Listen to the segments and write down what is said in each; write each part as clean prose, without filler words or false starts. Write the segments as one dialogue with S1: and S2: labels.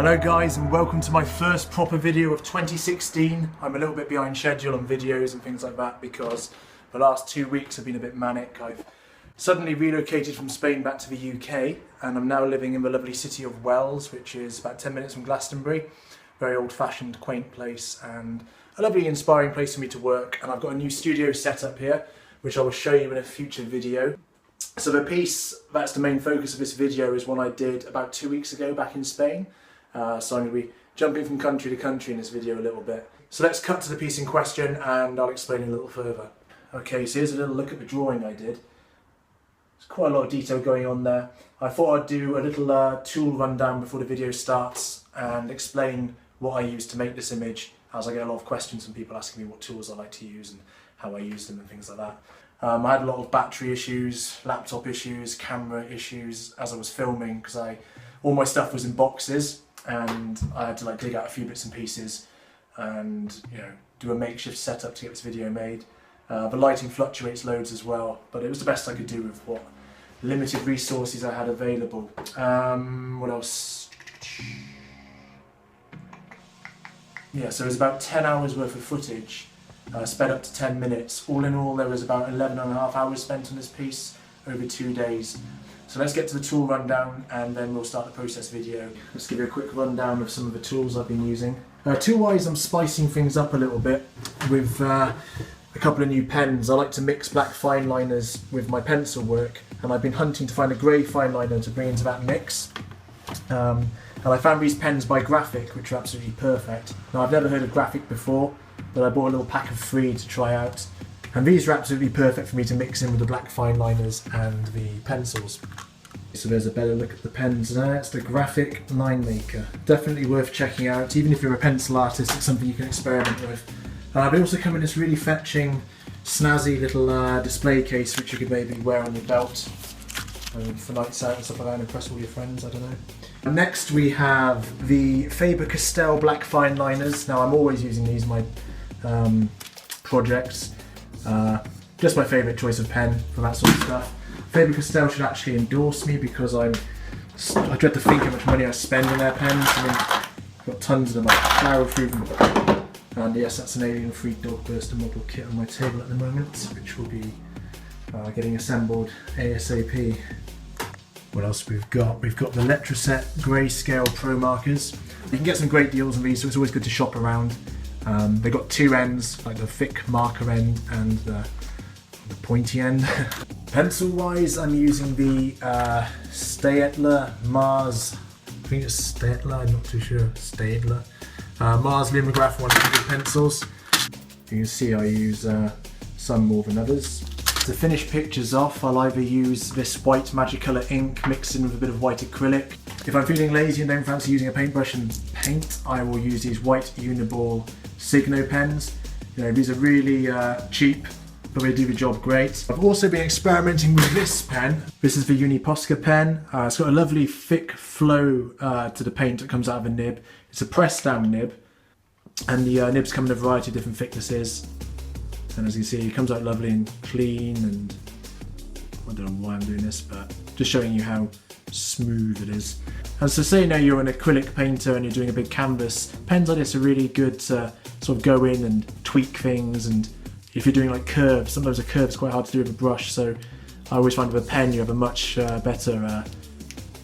S1: Hello guys, and welcome to my first proper video of 2016. I'm a little bit behind schedule on videos and things like that because the last 2 weeks have been a bit manic. I've suddenly relocated from Spain back to the UK and I'm now living in the lovely city of Wells, which is about 10 minutes from Glastonbury. Very old-fashioned, quaint place and a lovely inspiring place for me to work. And I've got a new studio set up here, which I will show you in a future video. So the piece that's the main focus of this video is one I did about 2 weeks ago back in Spain. So I'm going to be jumping from country to country in this video a little bit. So let's cut to the piece in question and I'll explain a little further. Okay, so here's a little look at the drawing I did. There's quite a lot of detail going on there. I thought I'd do a little tool rundown before the video starts and explain what I use to make this image, as I get a lot of questions from people asking me what tools I like to use and how I use them and things like that. I had a lot of battery issues, laptop issues, camera issues as I was filming because all my stuff was in boxes. And I had to dig out a few bits and pieces and do a makeshift setup to get this video made. The lighting fluctuates loads as well, but it was the best I could do with what limited resources I had available. What else? Yeah, so it was about 10 hours worth of footage, sped up to 10 minutes. All in all, there was about 11.5 hours spent on this piece over 2 days. So let's get to the tool rundown and then we'll start the process video. Let's give you a quick rundown of some of the tools I've been using. Tool-wise, I'm spicing things up a little bit with a couple of new pens. I like to mix black fine liners with my pencil work, and I've been hunting to find a grey fine liner to bring into that mix. And I found these pens by Graphic, which are absolutely perfect. Now, I've never heard of Graphic before, but I bought a little pack of 3 to try out. And these are absolutely perfect for me to mix in with the black fine liners and the pencils. So there's a better look at the pens there. It's the Graphic Line Maker. Definitely worth checking out. Even if you're a pencil artist, it's something you can experiment with. They also come in this really fetching, snazzy little display case which you could maybe wear on your belt for nights out and stuff like that and impress all your friends, I don't know. Next we have the Faber-Castell black fine liners. Now I'm always using these in my projects. Just my favourite choice of pen for that sort of stuff. Faber-Castell should actually endorse me because I dread to think how much money I spend on their pens. I mean, I've got tons of them, I plough through them. And yes, that's an Alien Freak Dog Burster model kit on my table at the moment, which will be getting assembled ASAP. What else we've got? We've got the Latro set Grayscale Pro markers. You can get some great deals on these, so it's always good to shop around. They've got 2 ends, like the thick marker end and the pointy end. Pencil wise, I'm using the Staedtler Mars, I think it's Staedtler, I'm not too sure, Staedtler. Mars Lithograph 100 pencils. You can see I use some more than others. To finish pictures off, I'll either use this white Magicolor ink mixed in with a bit of white acrylic. If I'm feeling lazy and don't fancy using a paintbrush and paint, I will use these white Uniball Signo pens. These are really cheap, but they do the job great. I've also been experimenting with this pen. This is the Uniposca pen. It's got a lovely thick flow to the paint that comes out of the nib. It's a press down nib, and the nibs come in a variety of different thicknesses. And as you can see, it comes out lovely and clean, and I don't know why I'm doing this, but just showing you how smooth it is. And so say now you're an acrylic painter and you're doing a big canvas, pens like this are really good to sort of go in and tweak things, and if you're doing like curves, sometimes a curve's quite hard to do with a brush, so I always find with a pen you have a much better,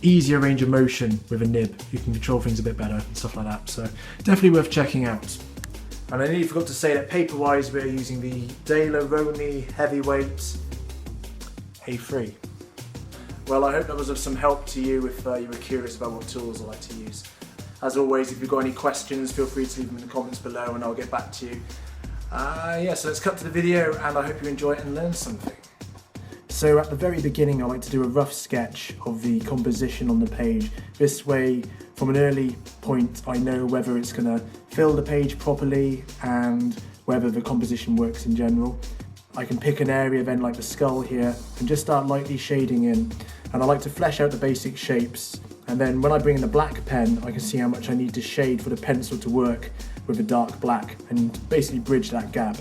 S1: easier range of motion with a nib. You can control things a bit better and stuff like that, so definitely worth checking out. And I nearly forgot to say that paper-wise we're using the Daler-Rowney Heavyweight A3. Well, I hope that was of some help to you if you were curious about what tools I like to use. As always, if you've got any questions, feel free to leave them in the comments below and I'll get back to you. So let's cut to the video and I hope you enjoy it and learn something. So at the very beginning I like to do a rough sketch of the composition on the page. This way, from an early point, I know whether it's going to fill the page properly and whether the composition works in general. I can pick an area then like the skull here and just start lightly shading in. And I like to flesh out the basic shapes. And then when I bring in the black pen, I can see how much I need to shade for the pencil to work with the dark black and basically bridge that gap.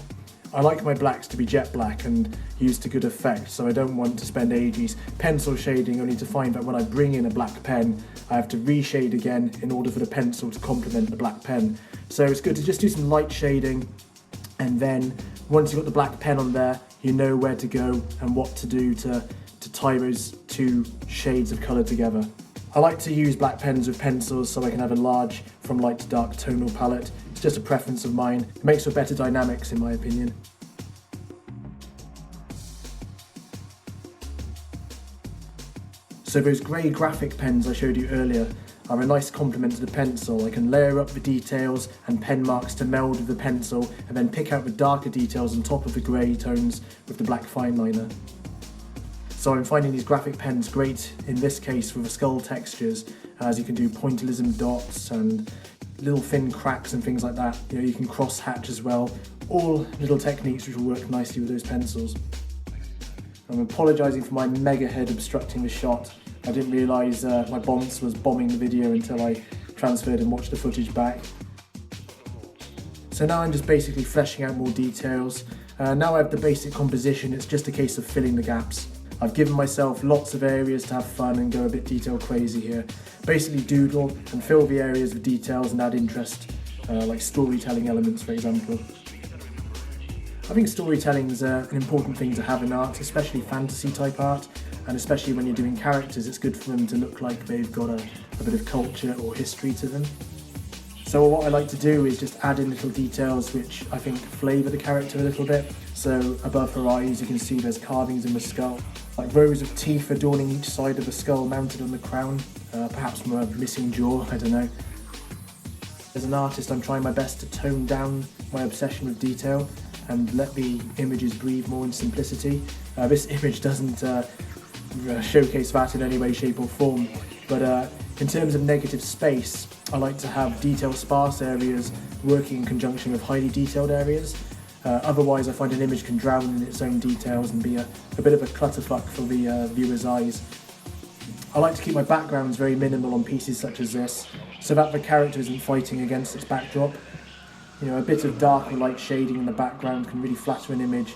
S1: I like my blacks to be jet black and used to good effect, so I don't want to spend ages pencil shading only to find that when I bring in a black pen, I have to reshade again in order for the pencil to complement the black pen. So it's good to just do some light shading, and then once you've got the black pen on there, you know where to go and what to do to tie those two shades of colour together. I like to use black pens with pencils so I can have a large from light to dark tonal palette. It's just a preference of mine. It makes for better dynamics in my opinion. So those grey graphic pens I showed you earlier are a nice complement to the pencil. I can layer up the details and pen marks to meld with the pencil and then pick out the darker details on top of the grey tones with the black fine liner. So I'm finding these graphic pens great in this case for the skull textures, as you can do pointillism dots and little thin cracks and things like that. You know, you can cross hatch as well. All little techniques which will work nicely with those pencils. I'm apologising for my mega head obstructing the shot. I didn't realise my bonce was bombing the video until I transferred and watched the footage back. So now I'm just basically fleshing out more details. Now I have the basic composition, it's just a case of filling the gaps. I've given myself lots of areas to have fun and go a bit detail crazy here. Basically doodle and fill the areas with details and add interest, like storytelling elements for example. I think storytelling is an important thing to have in art, especially fantasy type art, and especially when you're doing characters, it's good for them to look like they've got a bit of culture or history to them. So what I like to do is just add in little details which I think flavour the character a little bit. So above her eyes you can see there's carvings in the skull, like rows of teeth adorning each side of the skull mounted on the crown, perhaps from a missing jaw, I don't know. As an artist I'm trying my best to tone down my obsession with detail and let the images breathe more in simplicity. This image doesn't showcase that in any way, shape or form, but in terms of negative space, I like to have detail sparse areas working in conjunction with highly detailed areas. Otherwise I find an image can drown in its own details and be a bit of a clutterfuck for the viewer's eyes. I like to keep my backgrounds very minimal on pieces such as this, so that the character isn't fighting against its backdrop. You know, a bit of dark or light shading in the background can really flatter an image.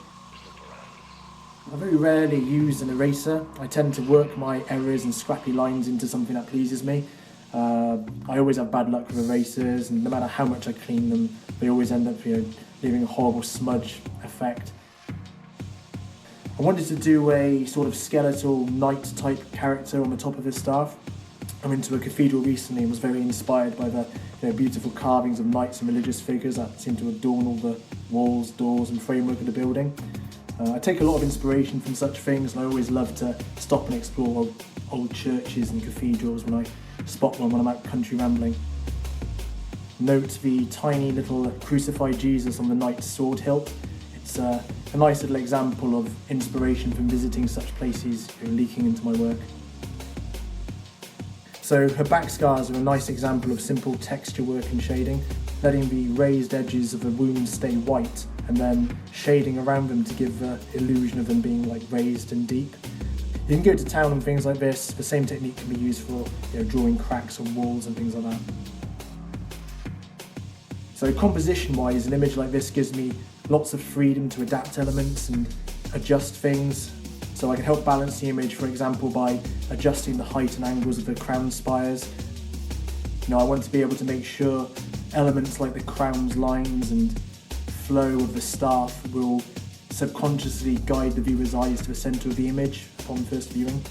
S1: I very rarely use an eraser. I tend to work my errors and scrappy lines into something that pleases me. I always have bad luck with erasers, and no matter how much I clean them, they always end up, leaving a horrible smudge effect. I wanted to do a sort of skeletal knight type character on the top of his staff. I went to a cathedral recently and was very inspired by the beautiful carvings of knights and religious figures that seem to adorn all the walls, doors and framework of the building. I take a lot of inspiration from such things, and I always love to stop and explore old churches and cathedrals when I spot one when I'm out country rambling. Note the tiny little crucified Jesus on the knight's sword hilt. It's a nice little example of inspiration from visiting such places leaking into my work. So her back scars are a nice example of simple texture work and shading, letting the raised edges of the wounds stay white and then shading around them to give the illusion of them being like raised and deep. You can go to town on things like this. The same technique can be used for drawing cracks on walls and things like that. So composition wise, an image like this gives me lots of freedom to adapt elements and adjust things. So I can help balance the image, for example, by adjusting the height and angles of the crown spires. I want to be able to make sure elements like the crown's lines and flow of the staff will subconsciously guide the viewer's eyes to the centre of the image upon first viewing.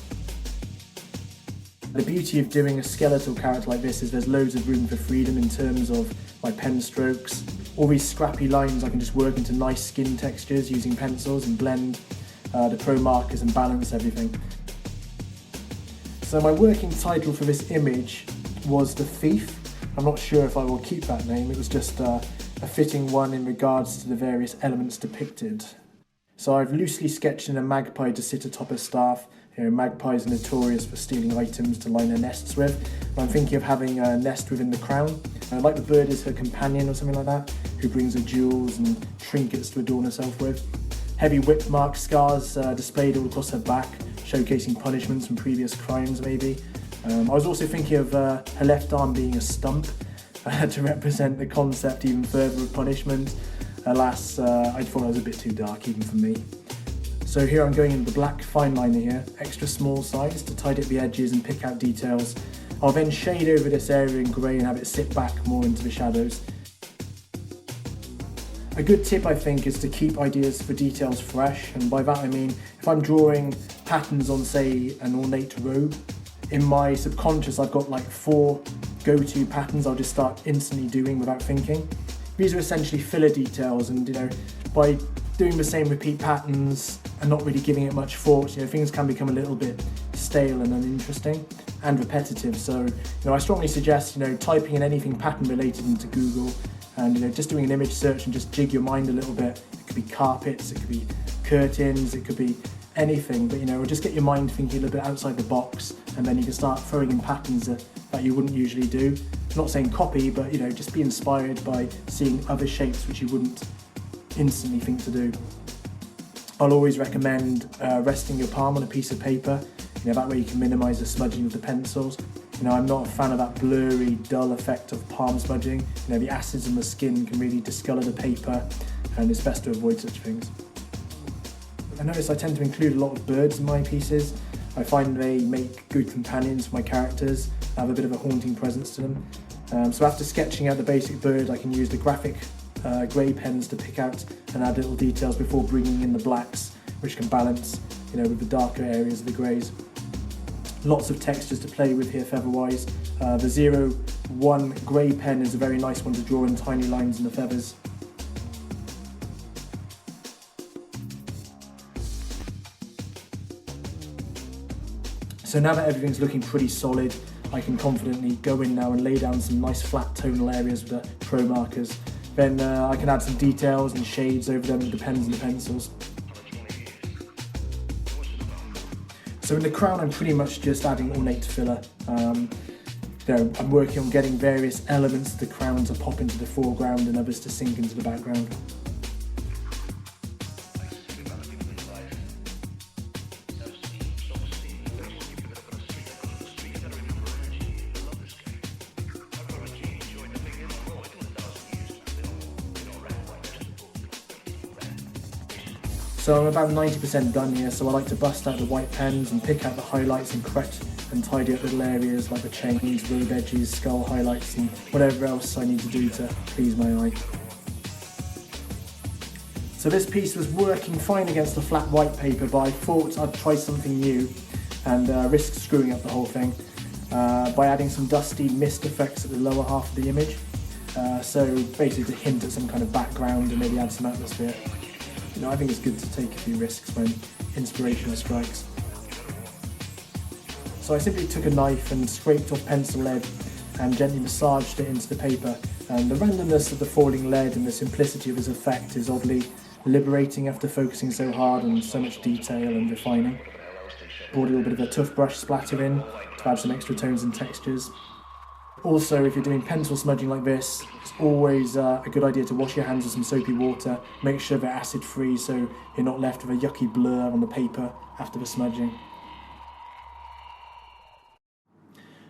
S1: The beauty of doing a skeletal character like this is there's loads of room for freedom in terms of my pen strokes. All these scrappy lines I can just work into nice skin textures using pencils and blend the pro markers and balance everything. So my working title for this image was The Thief. I'm not sure if I will keep that name, it was just a fitting one in regards to the various elements depicted. So I've loosely sketched in a magpie to sit atop a staff. Magpies are notorious for stealing items to line their nests with. I'm thinking of having a nest within the crown. Like the bird is her companion or something like that, who brings her jewels and trinkets to adorn herself with. Heavy whip mark scars displayed all across her back, showcasing punishments from previous crimes maybe. I was also thinking of her left arm being a stump to represent the concept even further of punishment. Alas, I thought it was a bit too dark even for me. So here I'm going in the black fine liner here, extra small size to tidy up the edges and pick out details. I'll then shade over this area in grey and have it sit back more into the shadows. A good tip I think is to keep ideas for details fresh, and by that I mean if I'm drawing patterns on say an ornate robe, in my subconscious I've got like 4 go-to patterns I'll just start instantly doing without thinking. These are essentially filler details, and by doing the same repeat patterns and not really giving it much thought, things can become a little bit stale and uninteresting and repetitive. So I strongly suggest typing in anything pattern related into Google and just doing an image search and just jig your mind a little bit. It could be carpets, it could be curtains, it could be anything, but just get your mind thinking a little bit outside the box, and then you can start throwing in patterns that you wouldn't usually do. I'm not saying copy, but just be inspired by seeing other shapes which you wouldn't instantly think to do. I'll always recommend resting your palm on a piece of paper. That way you can minimise the smudging of the pencils. I'm not a fan of that blurry, dull effect of palm smudging. The acids in the skin can really discolour the paper, and it's best to avoid such things. I notice I tend to include a lot of birds in my pieces. I find they make good companions for my characters, have a bit of a haunting presence to them. So after sketching out the basic bird, I can use the graphic grey pens to pick out and add little details before bringing in the blacks, which can balance with the darker areas of the greys. Lots of textures to play with here feather-wise. The 01 grey pen is a very nice one to draw in tiny lines in the feathers. So now that everything's looking pretty solid, I can confidently go in now and lay down some nice flat tonal areas with the pro markers. Then I can add some details and shades over them with the pens and the pencils. So in the crown I'm pretty much just adding ornate filler. I'm working on getting various elements of the crown to pop into the foreground and others to sink into the background. So I'm about 90% done here, so I like to bust out the white pens and pick out the highlights and correct and tidy up little areas like the chains, robe edges, skull highlights and whatever else I need to do to please my eye. So this piece was working fine against the flat white paper, but I thought I'd try something new and risk screwing up the whole thing by adding some dusty mist effects at the lower half of the image. So basically to hint at some kind of background and maybe add some atmosphere. I think it's good to take a few risks when inspiration strikes. So I simply took a knife and scraped off pencil lead and gently massaged it into the paper, and the randomness of the falling lead and the simplicity of its effect is oddly liberating after focusing so hard on so much detail and refining. Brought a little bit of a toothbrush splatter in to add some extra tones and textures. Also, if you're doing pencil smudging like this, it's always a good idea to wash your hands with some soapy water. Make sure they're acid free so you're not left with a yucky blur on the paper after the smudging.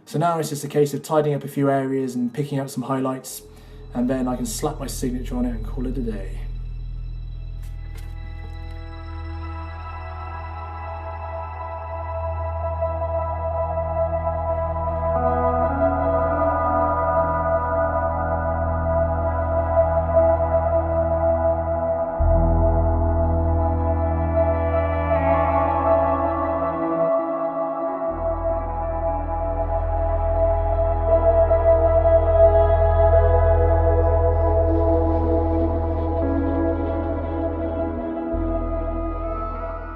S1: So now it's just a case of tidying up a few areas and picking out some highlights, and then I can slap my signature on it and call it a day.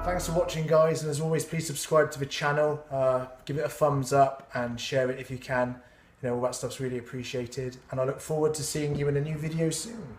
S1: Thanks for watching, guys, and as always, please subscribe to the channel, give it a thumbs up and share it if you can. All that stuff's really appreciated, and I look forward to seeing you in a new video soon.